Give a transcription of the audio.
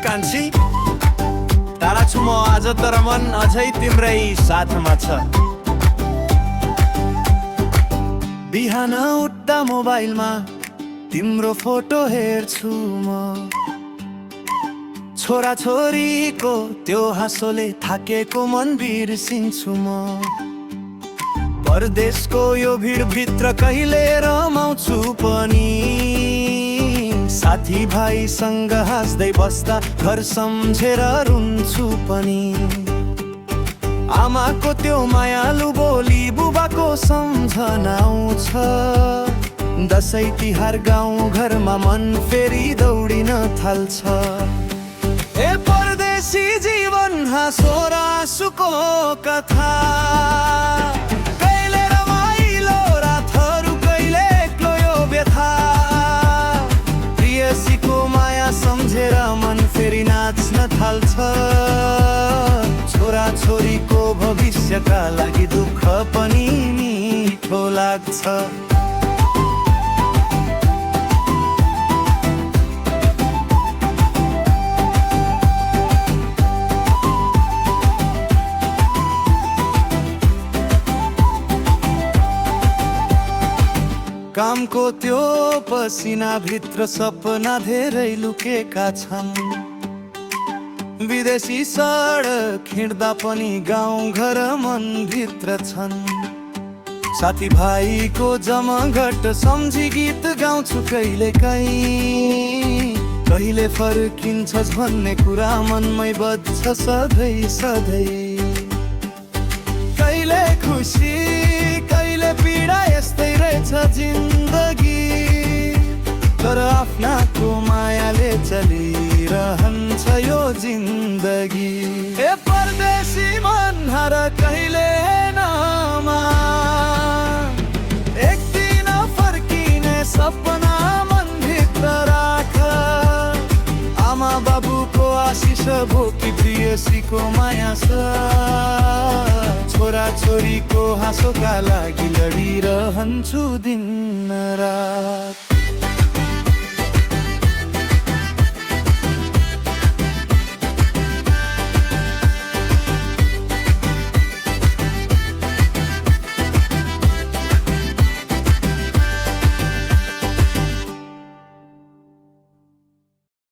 कान्छी टाढा छु म आज तर मन अझै तिम्रै साथमा छ। बिहान उठ्दा मोबाइलमा तिम्रो फोटो हेर्छु म, छोरा छोरीको त्यो हाँसोले थाकेको मन बिर्सिन्छु म। परदेशको यो भिडभित्र कहिले रमाउँछु पनि, साथी भाइसँग हाँस्दै बस्दा घर सम्झेर रुन्छु पनि। आमाको त्यो मायालु बोली बुबाको सम्झना आउँछ, दसैँ तिहार गाउँ घरमा मन फेरि दौडिन थाल्छ। ए परदेशी जीवन हाँसो र आँसुको कथा, कहिले रमाइलो रातहरू कहिले एक्लो यो व्यथा। प्रियसीको माया सम्झेर मन फेरि नाच्न थाल्छ, छोरा छोरीको भविष्यका लागि दुःख पनि मिठो लाग्छ। कामको त्यो पसिना भित्र सपना धेरै लुकेका छन्, विदेशी सडक हिँड्दा पनि गाउँ घर मन भित्र छन्। साथी भाइको जमघट सम्झी गीत गाउँछु कहिले काहीँ, कहिले फर्किन्छस् भन्ने कुरा मनमै बज्छ सधैँ सधैँ। कहिले खुसी कहिले पीडा यस्तै रहेछ जिन्दगी, तर आफ्नाको मायाले चलिरहन्छ यो जिन्दगी। ए परदेशी मन हर कहिले नमान, एक दिन फर्किने सपना मन भित्र राख। आमा बाबुको आशिष भोकी प्रियसीको माया छ, छोरा छोरीको हाँसोका लागि लडिरहन्छु दिन रात।